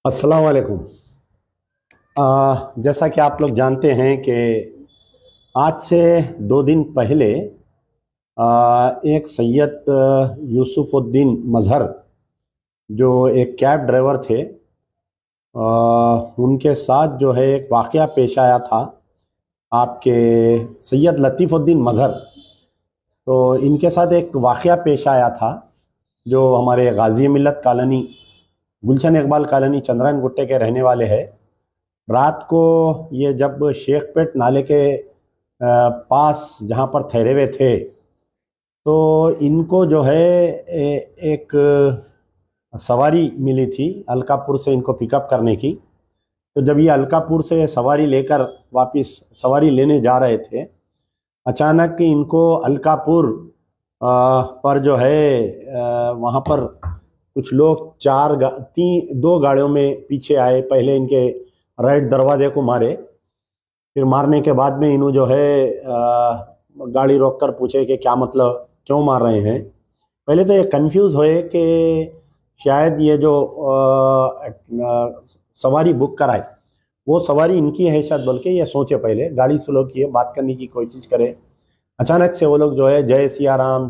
अस्सलाम वालेकुम। जैसा कि आप लोग जानते हैं कि आज से 2 दिन पहले एक सैयद यूसुफुद्दीन मजहर जो एक कैब ड्राइवर थे, उनके साथ जो है एक वाक़या पेश आया था। आपके सैयद लतीफ़ुद्दीन मजहर, तो इनके साथ एक वाक़या पेश आया था जो हमारे गाज़ी मिल्लत कॉलोनी, गुलशन इकबाल कॉलोनी, चंद्रायन गुट्टे के रहने वाले हैं। रात को ये जब शेखपेट नाले के पास जहाँ पर ठहरे हुए थे, तो इनको जो है एक सवारी मिली थी अलकापुर से इनको पिकअप करने की। तो जब ये अलकापुर से सवारी लेकर वापस सवारी लेने जा रहे थे, अचानक इनको अलकापुर पर जो है वहाँ पर कुछ लोग दो गाड़ियों में पीछे आए। पहले इनके राइट दरवाजे को मारे, फिर मारने के बाद में इन्हों जो है गाड़ी रोककर पूछे कि क्या मतलब, क्यों मार रहे हैं। पहले तो ये कंफ्यूज हुए कि शायद ये जो सवारी बुक कराए वो सवारी इनकी है शायद, बोल के ये सोचे। पहले गाड़ी स्लो किए, बात करने की कोशिश करे। अचानक से वो लोग जो है जय सिया राम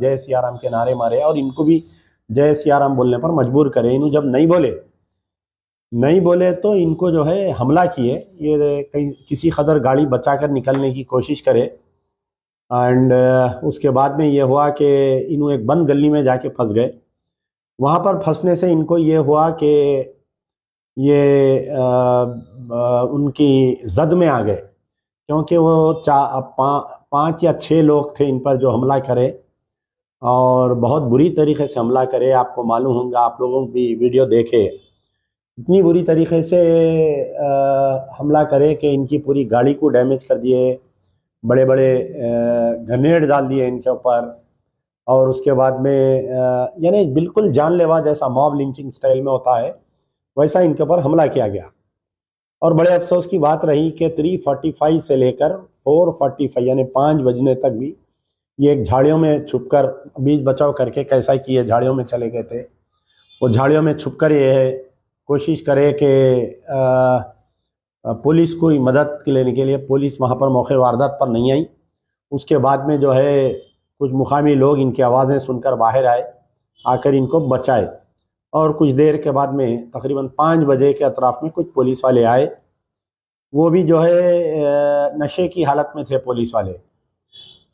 के नारे मारे और इनको भी जय सिया राम बोलने पर मजबूर करे। इन्हों जब नहीं बोले तो इनको जो है हमला किए। ये कहीं किसी कदर गाड़ी बचाकर निकलने की कोशिश करे। एंड उसके बाद में ये हुआ कि इन्हों एक बंद गली में जाके फंस गए। वहाँ पर फंसने से इनको ये हुआ कि ये उनकी जद में आ गए, क्योंकि वो 5 या 6 लोग थे इन पर जो हमला करे, और बहुत बुरी तरीके से हमला करे। आपको मालूम होगा, आप लोगों भी वीडियो देखे, इतनी बुरी तरीके से हमला करे कि इनकी पूरी गाड़ी को डैमेज कर दिए, बड़े बड़े ग्रेनेड डाल दिए इनके ऊपर। और उसके बाद में यानी बिल्कुल जानलेवा, जैसा मॉब लिंचिंग स्टाइल में होता है वैसा इनके ऊपर हमला किया गया। और बड़े अफसोस की बात रही कि 3:45 से लेकर 4:45 यानी 5 बजने तक भी ये एक झाड़ियों में छुपकर बीच बचाव करके कैसा किए, झाड़ियों में चले गए थे। वो झाड़ियों में छुपकर ये कोशिश करे कि पुलिस को मदद लेने के लिए, पुलिस वहाँ पर मौके वारदात पर नहीं आई। उसके बाद में जो है कुछ मुकामी लोग इनकी आवाज़ें सुनकर बाहर आए, आकर इनको बचाए। और कुछ देर के बाद में तकरीबन 5 बजे के अतराफ में कुछ पुलिस वाले आए। वो भी जो है नशे की हालत में थे पुलिस वाले।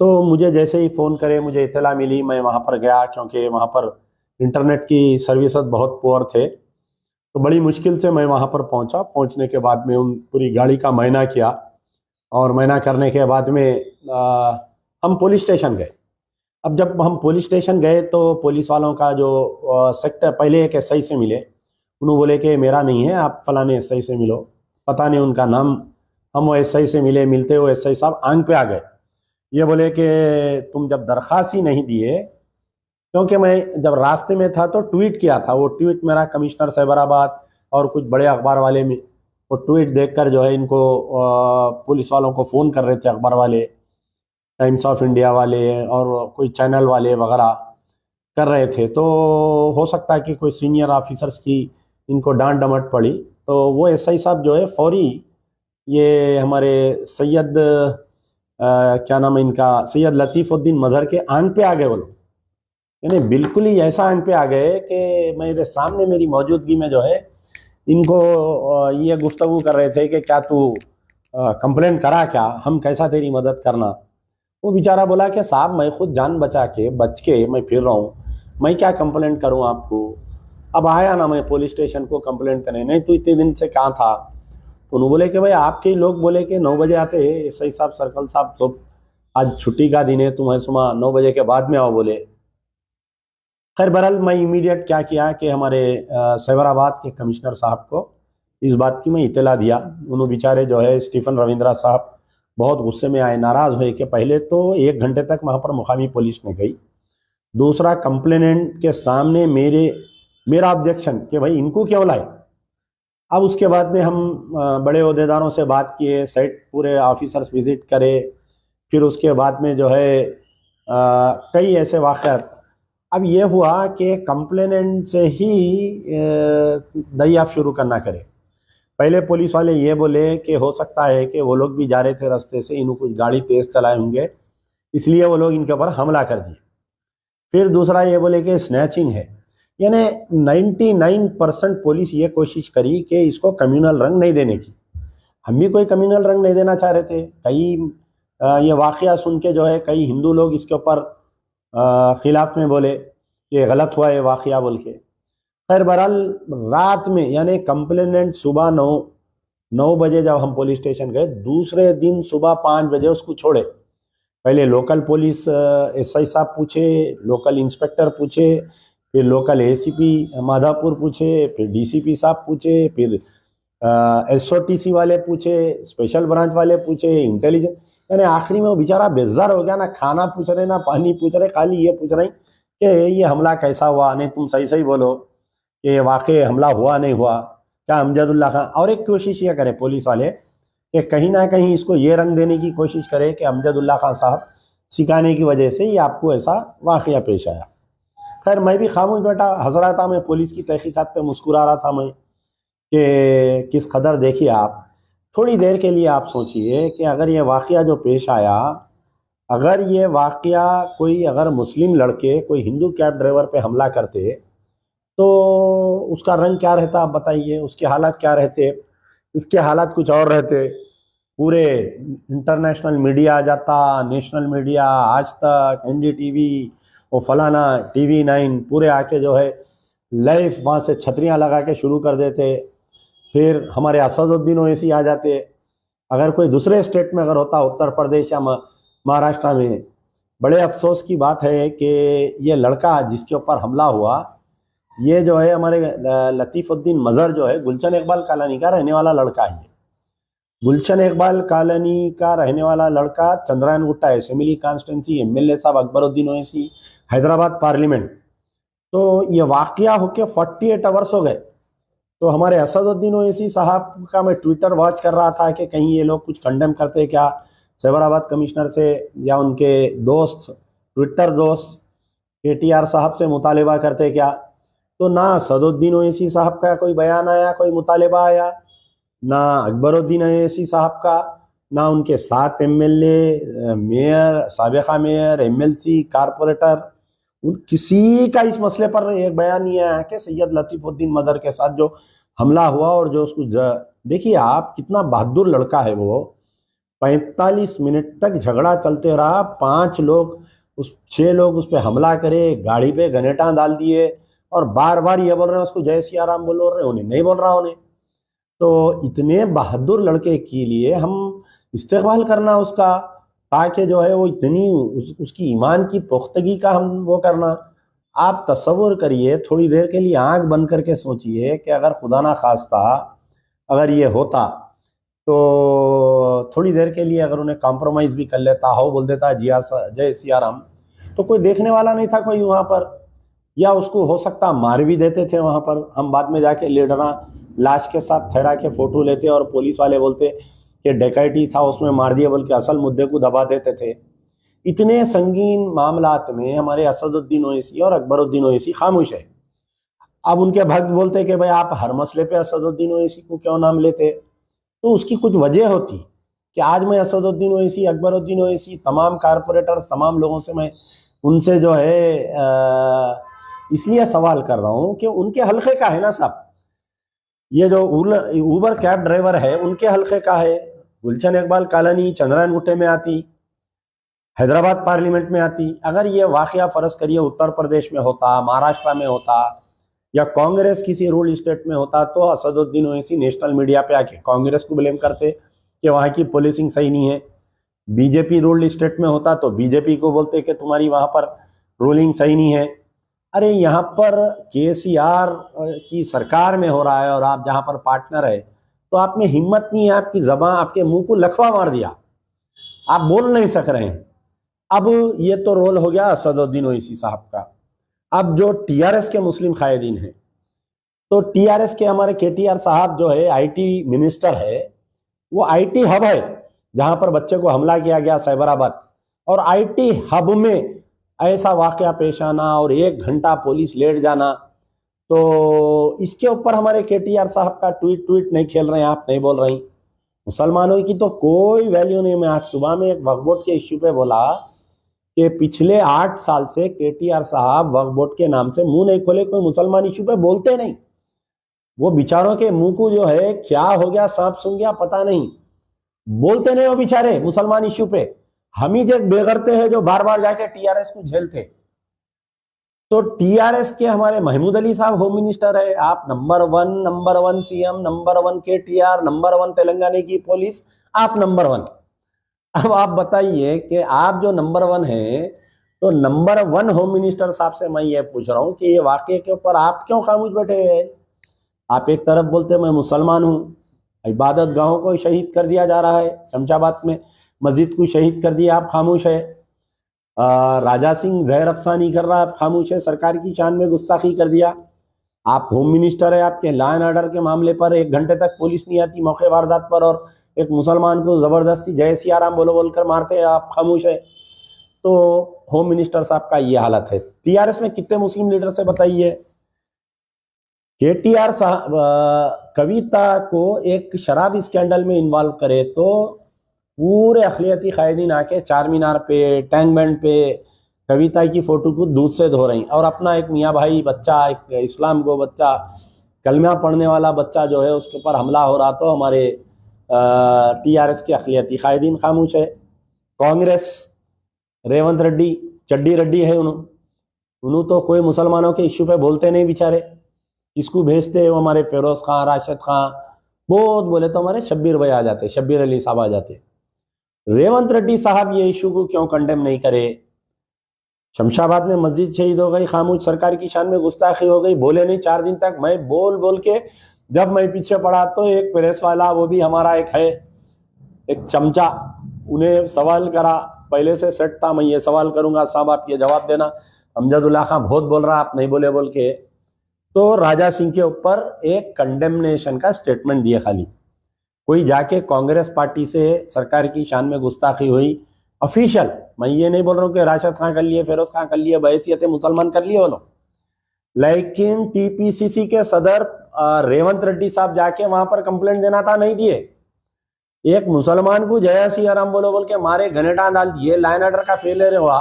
तो मुझे जैसे ही फ़ोन करे, मुझे इत्तला मिली, मैं वहाँ पर गया, क्योंकि वहाँ पर इंटरनेट की सर्विसेज बहुत पुअर थे। तो बड़ी मुश्किल से मैं वहाँ पर पहुँचा। पहुँचने के बाद में उन पूरी गाड़ी का मुआयना किया, और मुआयना करने के बाद में हम पुलिस स्टेशन गए। अब जब हम पुलिस स्टेशन गए तो पुलिस वालों का जो सेक्टर, पहले एक एसआई से मिले। उन्होंने बोले कि मेरा नहीं है, आप फलाने एसआई से मिलो। पता नहीं उनका नाम। हम वो एसआई से मिलते हुए एसआई साहब आंग पे आ गए। ये बोले कि तुम जब दरख्वास्त ही नहीं दिए, क्योंकि मैं जब रास्ते में था तो ट्वीट किया था। वो ट्वीट मेरा कमिश्नर साइबराबाद और कुछ बड़े अखबार वाले में वो ट्वीट देखकर जो है इनको पुलिस वालों को फ़ोन कर रहे थे, अखबार वाले, टाइम्स ऑफ इंडिया वाले और कोई चैनल वाले वगैरह कर रहे थे। तो हो सकता है कि कोई सीनियर ऑफिसर्स की इनको डांट डमट पड़ी। तो वो एसआई साहब जो है फौरी ये हमारे सैयद क्या नाम है इनका, सैयद लतीफ़ुद्दीन मजहर के आंग पे आ गए वो लोग। यानी बिल्कुल ही ऐसा आंग पे आ गए कि मेरे सामने मेरी मौजूदगी में जो है इनको ये गुफ्तगू कर रहे थे कि क्या तू कंप्लेंट करा, क्या हम कैसा तेरी मदद करना। वो बेचारा बोला कि साहब मैं खुद जान बच के मैं फिर रहा हूँ, मैं क्या कंप्लेंट करूँ आपको। अब आया ना मैं पुलिस स्टेशन को कंप्लेंट करने। नहीं तो इतने दिन से कहाँ था। तो उन्होंने बोले कि भाई आपके ही लोग बोले कि 9 बजे आते हैं, एसआई साहब, सर्कल साहब सब, आज छुट्टी का दिन है, तुम्हें सुबह 9 बजे के बाद में आओ बोले। खैर बहरहाल मैं इमीडिएट क्या किया कि हमारे साइबराबाद के कमिश्नर साहब को इस बात की मैं इत्तला दिया। उन्होंने बेचारे जो है स्टीफन रविंद्रा साहब बहुत गुस्से में आए, नाराज़ हुए कि पहले तो 1 घंटे तक वहाँ पर मुकामी पुलिस में गई, दूसरा कंप्लेनेंट के सामने मेरा ऑब्जेक्शन कि भाई इनको क्यों लाए। अब उसके बाद में हम बड़े अहदेदारों से बात किए, साइट पूरे ऑफिसर्स विजिट करे। फिर उसके बाद में जो है कई ऐसे वाक़यात अब ये हुआ कि कंप्लेनेंट से ही दरियाफ्त शुरू करना करे। पहले पुलिस वाले ये बोले कि हो सकता है कि वो लोग भी जा रहे थे रास्ते से, इन्हों कुछ गाड़ी तेज चलाए होंगे इसलिए वो लोग इनके ऊपर हमला कर दिए। फिर दूसरा ये बोले कि स्नैचिंग है। यानी 99% पुलिस ये कोशिश करी कि इसको कम्युनल रंग नहीं देने की। हम भी कोई कम्युनल रंग नहीं देना चाह रहे थे। कई ये वाकया सुन के जो है कई हिंदू लोग इसके ऊपर खिलाफ में बोले कि गलत हुआ ये वाकया बोल के। खैर बहरहाल रात में यानी कंप्लेनेंट सुबह 9 बजे जब हम पुलिस स्टेशन गए, दूसरे दिन सुबह 5 बजे उसको छोड़े। पहले लोकल पुलिस एसआई साहब पूछे, लोकल इंस्पेक्टर पूछे, फिर लोकल एसीपी माधापुर पूछे, फिर डीसीपी साहब पूछे, फिर एसओटीसी वाले पूछे, स्पेशल ब्रांच वाले पूछे, इंटेलिजेंस, यानी आखिरी में वो बेचारा बेजार हो गया। ना खाना पूछ रहे ना पानी पूछ रहे, खाली ये पूछ रहे कि ये हमला कैसा हुआ, नहीं तुम सही सही बोलो कि वाकई हमला हुआ नहीं हुआ, क्या अमजदुल्ला खान। और एक कोशिश ये करे पुलिस वाले कि कहीं ना कहीं इसको ये रंग देने की कोशिश करे कि अमजदुल्ला खान साहब सिखाने की वजह से ये आपको ऐसा वाकया पेश आया। खैर मैं भी खामोश बैठा, हंस रहा था। मैं पुलिस की तहकीकात पे मुस्कुरा रहा था मैं कि किस कदर। देखिए आप थोड़ी देर के लिए आप सोचिए कि अगर ये वाकया जो पेश आया, अगर ये वाकया कोई अगर मुस्लिम लड़के कोई हिंदू कैब ड्राइवर पे हमला करते तो उसका रंग क्या रहता आप बताइए, उसके हालात क्या रहते। उसके हालात कुछ और रहते। पूरे इंटरनेशनल मीडिया आ जाता, नेशनल मीडिया, आज तक, एनडीटीवी, वो फलाना, TV9 पूरे आके जो है लाइव वहाँ से छतरियाँ लगा के शुरू कर देते। फिर हमारे असदुद्दीन ओवैसी आ जाते। अगर कोई दूसरे स्टेट में अगर होता, उत्तर प्रदेश या महाराष्ट्र में, बड़े अफसोस की बात है कि ये लड़का जिसके ऊपर हमला हुआ ये जो है हमारे लतीफ़ुद्दीन मज़हर जो है गुलशन इकबाल कॉलोनी का रहने वाला लड़का है। गुलशन इकबाल कॉलोनी का रहने वाला लड़का, Chandrayan Gutta assembly constituency, MLA साहब अकबरुद्दीन ओवैसी, हैदराबाद पार्लियामेंट। तो ये वाकया होके 48 आवर्स हो गए। तो हमारे असदुद्दीन ओवैसी साहब का मैं ट्विटर वॉच कर रहा था कि कहीं ये लोग कुछ कंडेम करते क्या साइबराबाद कमिश्नर से, या उनके दोस्त, ट्विटर दोस्त KTR साहब से मुतालिबा करते क्या। तो ना असदुद्दीन ओवैसी साहब का कोई बयान आया, कोई मुतालिबा आया, ना अकबरुद्दीन ओवैसी साहब का, ना उनके 7 MLA, मेयर, साबिका मेयर, MLC, कारपोरेटर, किसी का इस मसले पर एक बयान नहीं आया कि सैयद लतीफ़ुद्दीन मज़हर के साथ जो हमला हुआ और जो उसको देखिए आप कितना बहादुर लड़का है वो। 45 मिनट तक झगड़ा चलते रहा। 6 लोग उस पर हमला करे, गाड़ी पे गनेटा डाल दिए और बार बार ये बोल रहे हैं उसको जय सिया राम बोल रहे, उन्हें नहीं बोल रहा उन्हें। तो इतने बहादुर लड़के के लिए हम इस्तेक़बाल करना उसका, ताकि जो है वो इतनी उसकी ईमान की पुख्तगी का हम वो करना। आप तसव्वुर करिए, थोड़ी देर के लिए आंख बंद करके सोचिए कि अगर खुदा ना खास्ता अगर ये होता तो थोड़ी देर के लिए अगर उन्हें कॉम्प्रोमाइज़ भी कर लेता, हो बोल देता जिया जय सिया राम, तो कोई देखने वाला नहीं था कोई वहाँ पर, या उसको हो सकता मार भी देते थे वहाँ पर। हम बाद में जाके लीडरा लाश के साथ ठहरा के फ़ोटो लेते और पुलिस वाले बोलते कि डकैती था उसमें मार दिया बोल के असल मुद्दे को दबा देते थे। इतने संगीन मामलात में हमारे असदुद्दीन ओवैसी और अकबरुद्दीन ओवैसी खामोश है। अब उनके भक्त बोलते कि भाई आप हर मसले पे असदुद्दीन ओवैसी को क्यों नाम लेते, तो उसकी कुछ वजह होती कि आज मैं असदुद्दीन ओवैसी, अकबरुद्दीन ओवैसी, तमाम कारपोरेटर, तमाम लोगों से मैं उनसे जो है इसलिए सवाल कर रहा हूँ कि उनके हल्के का है ना साहब। ये जो ऊबर कैब ड्राइवर है उनके हल्के का है। गुलशन इकबाल कॉलोनी चंद्रायन गुट्टे में आती, हैदराबाद पार्लियामेंट में आती। अगर ये वाकया फ़र्ज करिए उत्तर प्रदेश में होता, महाराष्ट्र में होता, या कांग्रेस किसी रूल स्टेट में होता, तो असदुद्दीन ओवैसी नेशनल मीडिया पे आके कांग्रेस को ब्लेम करते कि वहाँ की पुलिसिंग सही नहीं है। बीजेपी रूल स्टेट में होता तो बीजेपी को बोलते कि तुम्हारी वहाँ पर रूलिंग सही नहीं है। अरे यहाँ पर KCR की सरकार में हो रहा है और आप जहाँ पर पार्टनर है, तो आप में हिम्मत नहीं है, आपकी ज़बान, आपके मुंह को लखवा मार दिया, आप बोल नहीं सक रहे हैं। अब ये तो रोल हो गया असदुद्दीन ओवैसी साहब का। अब जो TRS के मुस्लिम कायदीन हैं, तो TRS के हमारे KTR साहब जो है IT मिनिस्टर है, वो IT हब है जहाँ पर बच्चे को हमला किया गया साइबराबाद, और IT हब में ऐसा वाकया पेश आना और 1 घंटा पुलिस लेट जाना, तो इसके ऊपर हमारे KTR साहब का ट्वीट नहीं खेल रहे हैं, आप नहीं बोल रही। मुसलमानों की तो कोई वैल्यू नहीं। मैं आज सुबह में एक वक्फ बोर्ड के इश्यू पे बोला कि पिछले 8 साल से KTR साहब वक्फ बोर्ड के नाम से मुंह नहीं खोले, कोई मुसलमान इश्यू पे बोलते नहीं। वो बेचारों के मुंह को जो है क्या हो गया, सांप सूंघ गया पता नहीं, बोलते नहीं वो बेचारे मुसलमान इश्यू पे। हम ही जो बेगरते हैं जो बार बार जाके TRS को झेलते। तो TRS के हमारे महमूद अली साहब होम मिनिस्टर है, आप number one CM, number 1 KTR, number 1 Telangana की पुलिस, आप नंबर 1। अब आप बताइए कि आप जो नंबर 1 है, तो नंबर 1 होम मिनिस्टर साहब से मैं ये पूछ रहा हूँ कि ये वाकये के ऊपर आप क्यों खामोश बैठे हुए हैं? आप एक तरफ बोलते मैं मुसलमान हूँ, इबादत गाहों को शहीद कर दिया जा रहा है, शमशाबाद में मस्जिद को शहीद कर दिया, आप खामोश है। राजा सिंह जहर अफसानी कर रहा है, आप खामोश है। सरकार की शान में गुस्ताखी कर दिया। आप होम मिनिस्टर है, आपके लॉ एंड ऑर्डर के मामले पर 1 घंटे तक पुलिस नहीं आती मौके वारदात पर, और एक मुसलमान को जबरदस्ती जय सिया राम बोलकर मारते हैं, आप खामोश है। तो होम मिनिस्टर साहब का ये हालत है। TRS में कितने मुस्लिम लीडर से बताइए। KTR साहब कविता को एक शराब स्कैंडल में इन्वॉल्व करे तो पूरे अखिलियती कायदीन आके चार मीनार पे, टैंक बैंड पे कविता की फोटो को दूध से धो रही, और अपना एक मियाँ भाई बच्चा, एक इस्लाम को बच्चा, कलमा पढ़ने वाला बच्चा जो है उसके ऊपर हमला हो रहा, तो हमारे TRS के अखिलियती कायदीन खामोश है। कांग्रेस रेवंत रेड्डी चड्डी रेड्डी है, उन्होंने तो कोई मुसलमानों के इश्यू पे बोलते नहीं बेचारे। किसको भेजते हैं वो हमारे फिरोज खान, राशिद खान, बहुत बोले तो हमारे शब्बीर भाई आ जाते, शब्बीर अली साहब आ जाते। रेवंत रेड्डी साहब ये इशू को क्यों कंडेम नहीं करे? शमशाबाद में मस्जिद शहीद हो गई, खामोश, सरकार की शान में गुस्ताखी हो गई, बोले नहीं 4 दिन तक। मैं बोल के जब मैं पीछे पड़ा तो एक प्रेस वाला, वो भी हमारा एक है, एक चमचा, उन्हें सवाल करा, पहले से सेट था, मैं ये सवाल करूंगा साहब आप ये जवाब देना, अमजदुल्ला खान बहुत बोल रहा आप नहीं बोले बोल के। तो राजा सिंह के ऊपर एक कंडेमनेशन का स्टेटमेंट दिया खाली। कोई जाके कांग्रेस पार्टी से सरकार की शान में गुस्ताखी हुई ऑफिशियल, मैं ये नहीं बोल रहा हूँ कि राशिद खान कर लिए, फिरोज खान कर लिए, बहैसियत मुसलमान कर लिए वो लोग, लेकिन TPCC के सदर रेवंत रेड्डी साहब जाके वहां पर कंप्लेंट देना था, नहीं दिए। एक मुसलमान को जय सिया राम बोल के मारे, घनेटा डाल दिए, लाइन ऑर्डर का फेलियर हुआ।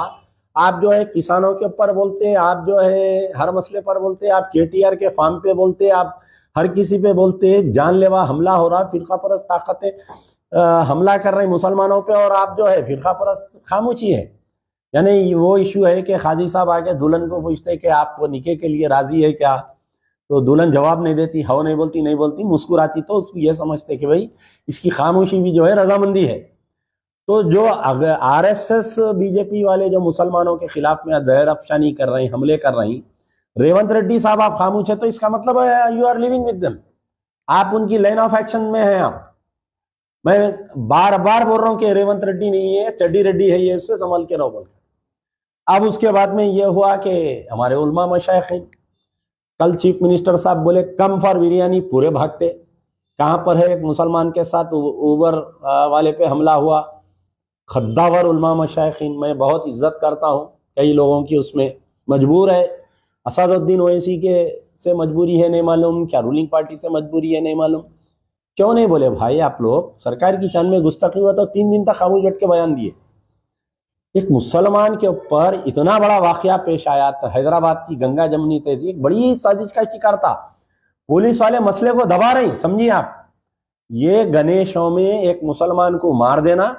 आप जो है किसानों के ऊपर बोलते, आप जो है हर मसले पर बोलते, आप KTR के फार्म पे बोलते, आप हर किसी पे बोलते, जानलेवा हमला हो रहा, फिरका परस्त ताकतें हमला कर रही मुसलमानों पे, और आप जो है फिरका परस्त खामोशी है। यानी वो इशू है कि खाजी साहब आके दुल्हन को पूछते कि आप वो निके के लिए राजी है क्या, तो दुल्हन जवाब नहीं देती, हाँ नहीं बोलती, मुस्कुराती, तो उसको ये समझते कि भाई इसकी खामोशी भी जो है रजामंदी है। तो जो RSS BJP वाले जो मुसलमानों के खिलाफ में जहर अफशानी कर रहे हैं, हमले कर रही, रेवंत रेड्डी साहब आप खामोश है, तो इसका मतलब है you are living with them, आप उनकी लाइन ऑफ एक्शन में हैं। आप, मैं बार बार बोल रहा हूं कि रेवंत रेड्डी नहीं है, चड्डी रेड्डी है, ये इससे संभल के रहो बोल। अब उसके बाद में ये हुआ कि हमारे उलमा मशाइखीन, कल चीफ मिनिस्टर साहब बोले कम फॉर बिरयानी, पूरे भागते। कहां पर है? एक मुसलमान के साथ उबर वाले पे हमला हुआ। खद्दावर उलमा मशाइखीन, मैं बहुत इज्जत करता हूं कई लोगों की, उसमें मजबूर है। असदुद्दीन ओवैसी के से मजबूरी है नहीं मालूम, क्या रूलिंग पार्टी से मजबूरी है नहीं मालूम, क्यों नहीं बोले भाई आप लोग? सरकार की शान में गुस्ताखी हुआ तो 3 दिन तक खामोश बैठ के बयान दिए। एक मुसलमान के ऊपर इतना बड़ा वाकया पेश आया, तो हैदराबाद की गंगा जमुनी तहजीब एक बड़ी साजिश का शिकार था। पुलिस वाले मसले को दबा रही, समझिए आप। ये गणेशों में एक मुसलमान को मार देना,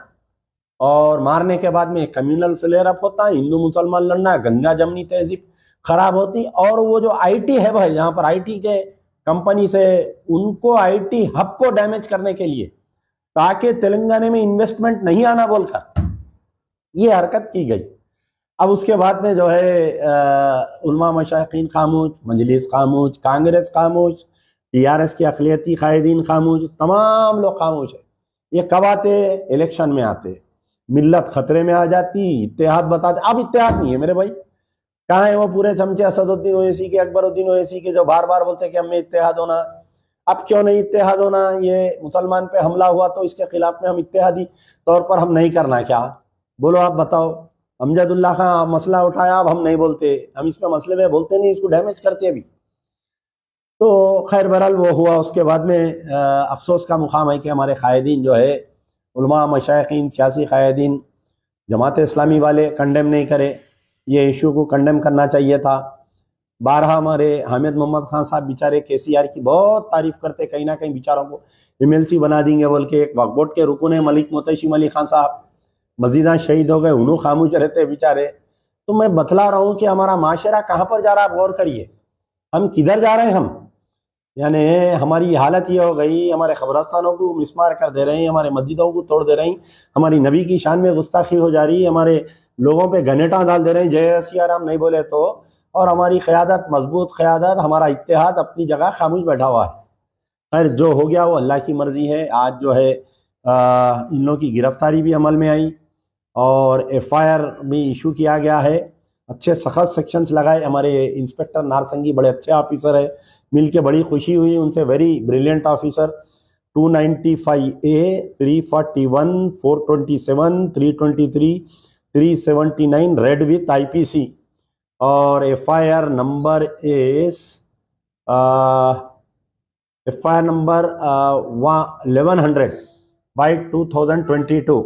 और मारने के बाद में कम्युनल फ्लेयर अप होता, हिंदू मुसलमान लड़ना, गंगा जमुनी तहजीब खराब होती। और वो जो IT है भाई, यहाँ पर IT के कंपनी से, उनको IT हब को डैमेज करने के लिए, ताकि तेलंगाना में इन्वेस्टमेंट नहीं आना बोलकर ये हरकत की गई। अब उसके बाद में जो है उलमा मशाइखीन खामोश, मजलिस खामोश, कांग्रेस खामोश, TRS के अखिलियती कायदीन खामोश, तमाम लोग खामोश है। ये कब आते? इलेक्शन में आते, मिल्लत खतरे में आ जाती, इत्तेहाद बताते। अब इत्तेहाद नहीं है मेरे भाई, कहाँ है वो पूरे चमचे असदुद्दीन ओवैसी के, अकबरुद्दीन ओवैसी के, जो बार बार बोलते कि हमें इत्तेहाद होना। अब क्यों नहीं इत्तेहाद होना? ये मुसलमान पे हमला हुआ तो इसके खिलाफ में हम इत्तेहादी तौर पर हम नहीं करना क्या? बोलो आप बताओ। अमजदुल्ला खां मसला उठाया, अब हम नहीं बोलते, हम इस पे मसले में बोलते नहीं, इसको डैमेज करते अभी। तो खैर बहरहाल वो हुआ। उसके बाद में अफसोस का मुकाम है कि हमारे कायदीन जो है, उलमा, मशाइखीन, सियासी कायदीन, जमात इस्लामी वाले कंडेम नहीं करे। ये इशू को कंडेम करना चाहिए था। बारहा हमारे हामिद मोहम्मद खान साहब बेचारे KCR की बहुत तारीफ करते, कहीं ना कहीं बेचारों को MLC बना देंगे बोल के। एक वक्फ बोर्ड के रुकन है मलिक मोतशिम अली खान साहब, मजीदा शहीद हो गए, उन्हों खामोश रहते बेचारे। तो मैं बतला रहा हूँ कि हमारा माशरा कहाँ पर जा रहा है, आप गौर करिए, हम किधर जा रहे हैं। हम यानी हमारी हालत ये हो गई, हमारे खबरस्तानों को मिसमार कर दे रहे हैं, हमारे मस्जिदों को तोड़ दे रहे हैं, हमारी नबी की शान में गुस्ताखी हो जा रही है, हमारे लोगों पे गनेटा डाल दे रहे हैं जय सिया राम नहीं बोले तो। और हमारी क़यादत, मजबूत क़यादत, हमारा इत्तेहाद अपनी जगह खामोश बैठा हुआ है। खैर जो हो गया वो अल्लाह की मर्जी है। आज जो है इन लोगों की गिरफ्तारी भी अमल में आई और FIR भी इशू किया गया है। अच्छे सख्त सेक्शंस लगाए। हमारे इंस्पेक्टर नारसंगी बड़े अच्छे ऑफिसर है, मिल के बड़ी खुशी हुई उनसे, very brilliant officer. 295A, 341, 427, 323, 379 red with IPC। और FIR number is FIR number 1100/2022।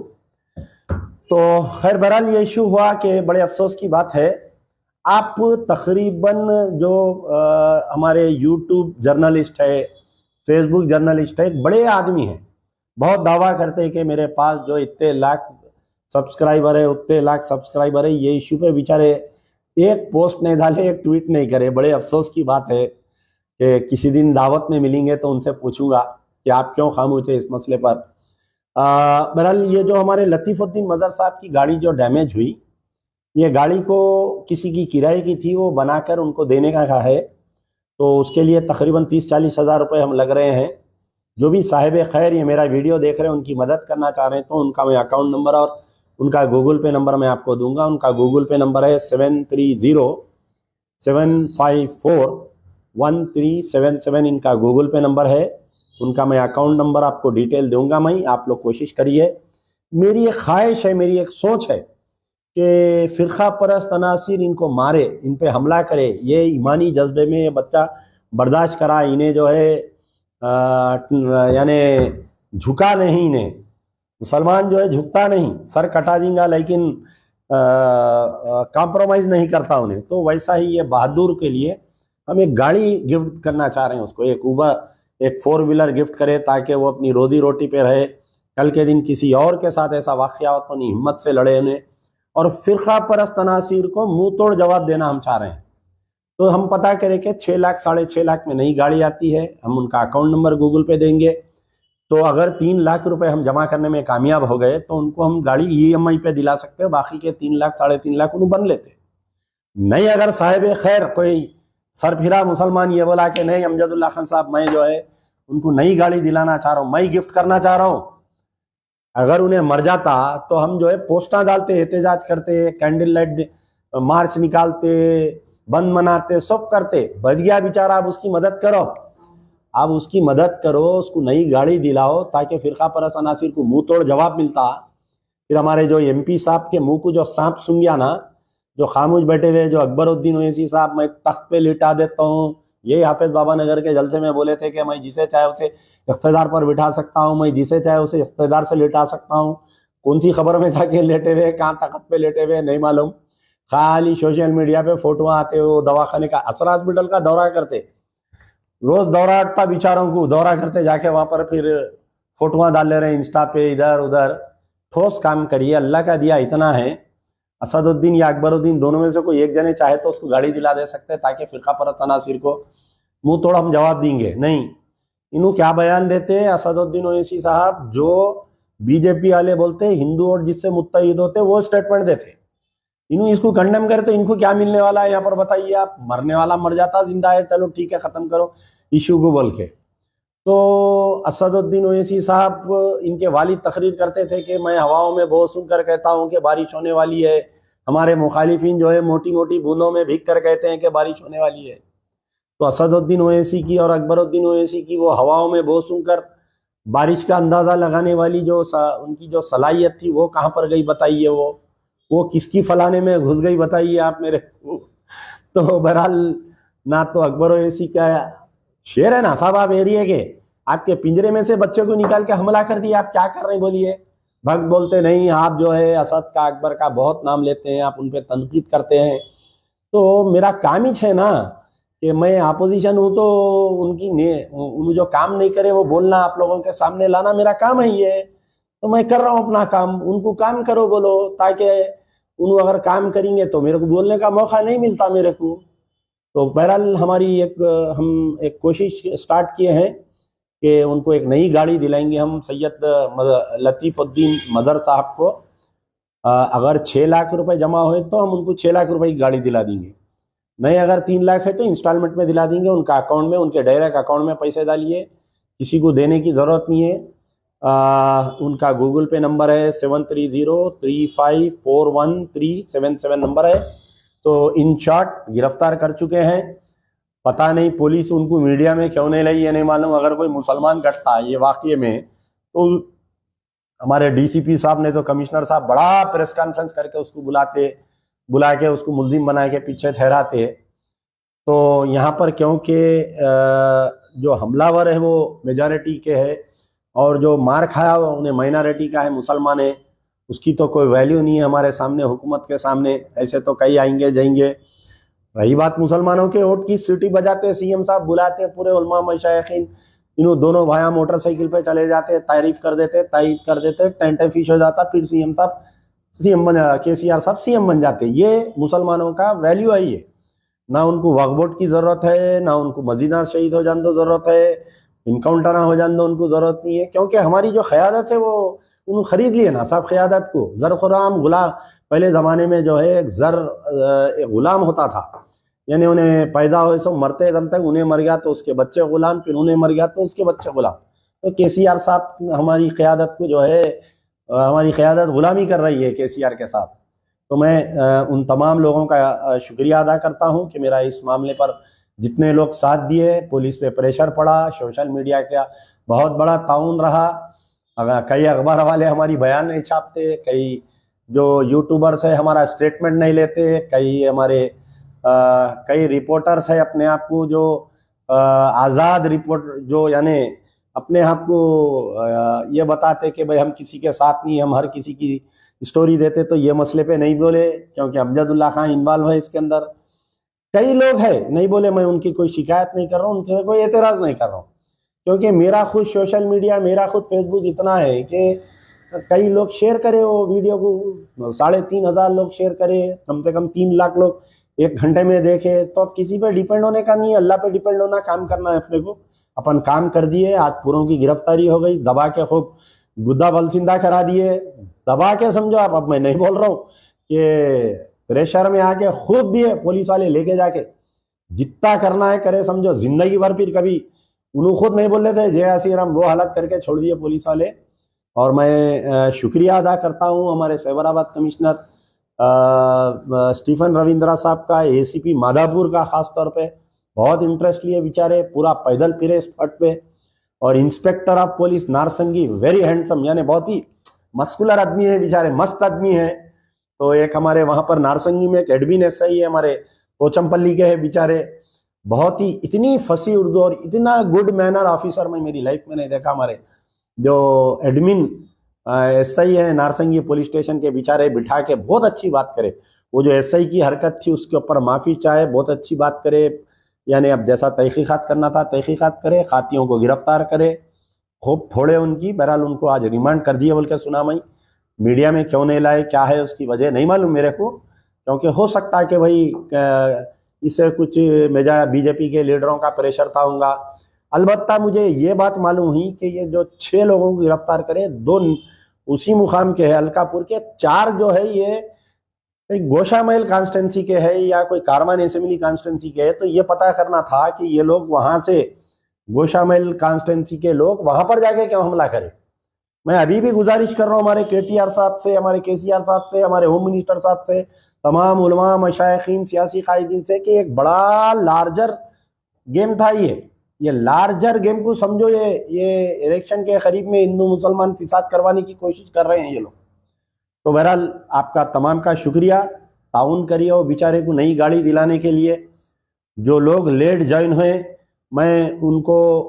तो खैर बहरहाल ये इशू हुआ कि बड़े अफसोस की बात है। आप तकरीबन जो हमारे YouTube जर्नलिस्ट है, Facebook जर्नलिस्ट है, बड़े आदमी हैं, बहुत दावा करते हैं कि मेरे पास जो इतने लाख सब्सक्राइबर है, उतने लाख सब्सक्राइबर है। ये इशू पे बेचारे एक पोस्ट नहीं डाले, एक ट्वीट नहीं करे। बड़े अफसोस की बात है कि किसी दिन दावत में मिलेंगे तो उनसे पूछूंगा कि आप क्यों खामोश है इस मसले पर। बहरहाल ये जो हमारे लतीफ़ुद्दीन मदर साहब की गाड़ी जो डैमेज हुई, ये गाड़ी को किसी की किराए की थी, वो बनाकर उनको देने का कहा है। तो उसके लिए तकरीबन 30-40 हज़ार रुपये हम लग रहे हैं। जो भी साहिब खैर ये मेरा वीडियो देख रहे हैं, उनकी मदद करना चाह रहे हैं, तो उनका मैं अकाउंट नंबर और उनका गूगल पे नंबर मैं आपको दूंगा। उनका गूगल पे नंबर है 7307541377, इनका गूगल पे नंबर है। उनका मैं अकाउंट नंबर आपको डिटेल दूंगा। मैं आप लोग कोशिश करिए। मेरी एक ख्वाहिश है, मेरी एक सोच है कि फ़िरका परस्त अनासिर इनको मारे, इन पे हमला करे। ये ईमानी जज्बे में ये बच्चा बर्दाश्त करा, इन्हें जो है यानी झुका नहीं। इन्हें मुसलमान जो है झुकता नहीं, सर कटा देगा लेकिन कॉम्प्रोमाइज़ नहीं करता उन्हें। तो वैसा ही ये बहादुर के लिए हम एक गाड़ी गिफ्ट करना चाह रहे हैं उसको, एक एक 4 व्हीलर गिफ्ट करे ताकि वो अपनी रोजी रोटी पे रहे। कल के दिन किसी और के साथ ऐसा वाक़या हो तो नहीं हिम्मत से लड़े उन्हें। और फ़िरका परस्त अनासिर को मुंह तोड़ जवाब देना हम चाह रहे हैं। तो हम पता करें कि 6 लाख 6.5 लाख में नई गाड़ी आती है। हम उनका अकाउंट नंबर गूगल पे देंगे। तो अगर 3 लाख रुपए हम जमा करने में कामयाब हो गए तो उनको हम गाड़ी EMI पे दिला सकते हैं, बाकी के 3 लाख 3.5 लाख उन्हें बन लेते। नहीं अगर साहिब खैर कोई सरफिरा मुसलमान ये बोला कि नहीं अमजदुल्ला खान साहब मैं जो है उनको नई गाड़ी दिलाना चाह रहा हूँ, मैं गिफ्ट करना चाह रहा हूँ, अगर उन्हें मर जाता तो हम जो है पोस्टा डालते, एहतजाज करते, कैंडल लाइट मार्च निकालते, बंद मनाते, सब करते। बच गया बेचारा, अब उसकी मदद करो, आप उसकी मदद करो, उसको नई गाड़ी दिलाओ ताकि फ़िरका परस्त अनासिर को मुंह तोड़ जवाब मिलता। फिर हमारे जो MP साहब के मुंह को जो सांप सूंघ गया ना, जो खामोश बैठे हुए जो अकबरुद्दीन ओवैसी साहब मैं तख्त पे लिटा देता हूँ, यही हाफिज बाबा नगर के जलसे में बोले थे कि मैं जिसे चाहे उसे इख्तिदार पर बिठा सकता हूँ, मैं जिसे चाहे उसे इख्तिदार से लिटा सकता हूँ। कौन सी खबर में जाके लेटे हुए, कहाँ तख्त पे लेटे हुए नहीं मालूम, खाली सोशल मीडिया पे फोटो आते हो। दवाखाने का असर हॉस्पिटल का दौरा करते, रोज दौरा हटता बेचारों को, दौरा करते जाके वहां पर फिर फोटोआं डाल ले रहे हैं इंस्टा पे, इधर उधर। ठोस काम करिए, अल्लाह का दिया इतना है। असदुद्दीन या अकबरुद्दीन दोनों में से कोई एक जने चाहे तो उसको गाड़ी दिला दे सकते हैं ताकि फ़िरका परस्त अनासिर को मुंह तोड़ हम जवाब देंगे। नहीं, इन्हों क्या बयान देते हैं असदुद्दीन ओवैसी साहब, जो BJP वाले बोलते हिंदू और जिससे मुत्तहिद होते वो स्टेटमेंट देते। इन्हों इसको कंडेम करे तो इनको क्या मिलने वाला है यहाँ पर बताइए आप। मरने वाला मर जाता, जिंदा है चलो ठीक है खत्म करो इशू को बोल के। तो असदुद्दीन ओवैसी साहब इनके वालिद तकरीर करते थे कि मैं हवाओं में बहुत सुनकर कहता हूँ कि बारिश होने वाली है। हमारे मुखालिफिन जो है मोटी मोटी बूंदों में भीग कर कहते हैं कि बारिश होने वाली है। तो असदुद्दीन ओवैसी की और अकबरुद्दीन ओवैसी की वो हवाओं में बहुत सुनकर बारिश का अंदाज़ा लगाने वाली जो उनकी जो सलाहियत थी वो कहाँ पर गई बताइए। वो वो किसकी फलाने में घुस गई बताइए आप मेरे को। तो बहरहाल ना तो अकबर ओवैसी का शेर है ना साहब आप एरिया के, आपके पिंजरे में से बच्चे को निकाल के हमला कर दिया, आप क्या कर रहे हैं बोलिए। भक्त बोलते नहीं, आप जो है असद का अकबर का बहुत नाम लेते हैं, आप उन पर तनकीद करते हैं। तो मेरा काम ही है ना कि मैं अपोजिशन हूं, तो उन जो काम नहीं करे वो बोलना, आप लोगों के सामने लाना मेरा काम है ये। तो मैं कर रहा हूं अपना काम, उनको काम करो बोलो, ताकि उन अगर काम करेंगे तो मेरे को बोलने का मौका नहीं मिलता मेरे को। तो बहरहाल हम एक कोशिश स्टार्ट किए हैं कि उनको एक नई गाड़ी दिलाएंगे हम सैयद लतीफ़ुद्दीन मदर साहब को। अगर 6 लाख रुपए जमा हुए तो हम उनको 6 लाख रुपए की गाड़ी दिला देंगे, नहीं अगर 3 लाख है तो इंस्टॉलमेंट में दिला देंगे। उनका अकाउंट में, उनके डायरेक्ट अकाउंट में पैसे डालिए, किसी को देने की ज़रूरत नहीं है। उनका गूगल पे नंबर है 7303541377 नंबर है। तो इन शॉर्ट गिरफ्तार कर चुके हैं। पता नहीं पुलिस उनको मीडिया में क्यों नहीं लाई, ये नहीं मालूम। अगर कोई मुसलमान घटता है ये वाकये में तो हमारे डीसीपी साहब ने तो कमिश्नर साहब बड़ा प्रेस कॉन्फ्रेंस करके उसको बुला के उसको मुल्जिम बना के पीछे ठहराते। तो यहाँ पर क्योंकि जो हमलावर है वो मेजॉरिटी के है और जो मार खाया उन्हें माइनॉरिटी का है, मुसलमान है, उसकी तो कोई वैल्यू नहीं है हमारे सामने, हुकूमत के सामने। ऐसे तो कई आएंगे जाएंगे। रही बात मुसलमानों के वोट की, सीटी बजाते सीएम साहब बुलाते पूरे उलमा मशाइखीन, इन्हों दोनों भाया मोटरसाइकिल पे चले जाते, तारीफ कर देते, तायद कर देते, टेंट फिश हो जाता, फिर केसीआर साहब सीएम बन जाते। ये मुसलमानों का वैल्यू है ये। ना उनको वक्फ बोर्ड की जरूरत है, ना उनको मदीना शहीद हो जाने दो जरूरत है, इनकाउंटर ना हो जाने दो उनको जरूरत नहीं है। क्योंकि हमारी जो क़यादत है वो उन्होंने खरीद लिए ना साहब क़यादत को। ज़र गुलाम पहले ज़माने में जो है एक गुलाम होता था, यानी उन्हें पैदा हुए सो मरते दम तक, उन्हें मर गया तो उसके बच्चे गुलाम, फिर उन्हें मर गया तो उसके बच्चे गुलाम। तो केसीआर साहब हमारी क़यादत को जो है, हमारी क़यादत गुलामी कर रही है केसीआर के साथ। तो मैं उन तमाम लोगों का शुक्रिया अदा करता हूं कि मेरा इस मामले पर जितने लोग साथ दिए, पुलिस पे प्रेशर पड़ा, सोशल मीडिया का बहुत बड़ा ताउन रहा। कई अखबार वाले हमारी बयान नहीं छापते, कई जो यूट्यूबर्स है हमारा स्टेटमेंट नहीं लेते, कई रिपोर्टर्स है अपने आप को जो आज़ाद रिपोर्ट, जो यानी अपने आप को ये बताते कि भाई हम किसी के साथ नहीं, हम हर किसी की स्टोरी देते, तो ये मसले पे नहीं बोले क्योंकि अमजदुल्ला खान इन्वॉल्व है इसके अंदर। कई लोग हैं नहीं बोले, मैं उनकी कोई शिकायत नहीं कर रहा हूँ, उनके कोई एतराज़ नहीं कर रहा हूँ, क्योंकि मेरा खुद सोशल मीडिया, मेरा खुद फेसबुक इतना है कि कई लोग शेयर करे वो वीडियो को, 3,500 लोग शेयर करे, कम से कम 3 लाख लोग 1 घंटे में देखे। तो अब किसी पे डिपेंड होने का नहीं है, अल्लाह पे डिपेंड होना, काम करना है अपने को। अपन काम कर दिए, आज पूरों की गिरफ्तारी हो गई, दबा के खूब गुद्दा बलसिंदा करा दिए, दबा के समझो आप। अब मैं नहीं बोल रहा हूँ कि प्रेशर में आके खूब दिए पुलिस वाले लेके जाके, जितना करना है करे समझो जिंदगी भर। फिर कभी उन्होंने खुद नहीं बोल रहे थे जय श्री राम, वो हालत करके छोड़ दिए पुलिस वाले। और मैं शुक्रिया अदा करता हूँ हमारे साइबराबाद कमिश्नर स्टीफन रविंद्रा साहब का, एसीपी माधापुर का, खास तौर पे बहुत इंटरेस्ट लिए बेचारे, पूरा पैदल फिरे स्पॉट पे। और inspector of police Narsingi, very handsome, यानी बहुत ही मस्कुलर आदमी है बेचारे, मस्त आदमी है। तो एक हमारे वहां पर नारसंगी में एक एडमिन एसआई है हमारे पोचमपल्ली के है बेचारे, बहुत ही इतनी फसी उर्दू और इतना गुड मैनर ऑफिसर मैं मेरी लाइफ में नहीं देखा। हमारे जो एडमिन एसआई है नारसंगी पुलिस स्टेशन के, बेचारे बिठा के बहुत अच्छी बात करे। वो जो एसआई की हरकत थी उसके ऊपर माफ़ी चाहे, बहुत अच्छी बात करे, यानी अब जैसा तहकीकात करना था तहकीकात करे, खातियों को गिरफ्तार करे, खूब फोड़े उनकी। बहरहाल उनको आज रिमांड कर दिए बोल के सुना मैं, मीडिया में क्यों नहीं लाए, क्या है उसकी वजह नहीं मालूम मेरे को, क्योंकि हो सकता है कि भाई इससे कुछ मेजा बीजेपी के लीडरों का प्रेशर था होगा। अलबत्ता मुझे ये बात मालूम हुई कि ये जो 6 लोगों को गिरफ्तार करे, 2 उसी मुकाम के है अलकापुर के, 4 जो है ये गोशामहल कॉन्स्टिट्यूंसी के है या कोई कारवान असेंबली कॉन्स्टिट्यूंसी के है। तो ये पता करना था कि ये लोग वहां से, गोशामहल कॉन्स्टिट्यूंसी के लोग वहां पर जाके क्यों हमला करें। मैं अभी भी गुजारिश कर रहा हूँ हमारे केटीआर साहब से, हमारे केसीआर साहब से, हमारे होम मिनिस्टर साहब से, तमाम उलमा मशाइखीन सियासी कायदीन से कि एक बड़ा लार्जर गेम था ये लार्जर गेम को समझो। ये इलेक्शन के करीब में हिंदू मुसलमान फिसाद करवाने की कोशिश कर रहे हैं ये लोग। तो बहरहाल आपका तमाम का शुक्रिया, ताउन करिए और बेचारे को नई गाड़ी दिलाने के लिए। जो लोग लेट ज्वाइन हुए, मैं उनको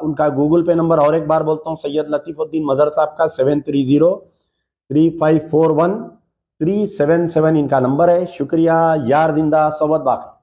उनका गूगल पे नंबर और एक बार बोलता हूँ, सैयद लतीफ़ुद्दीन मज़हर साहब का 7303541377 इनका नंबर है। शुक्रिया। यार जिंदा, सवत बाकी।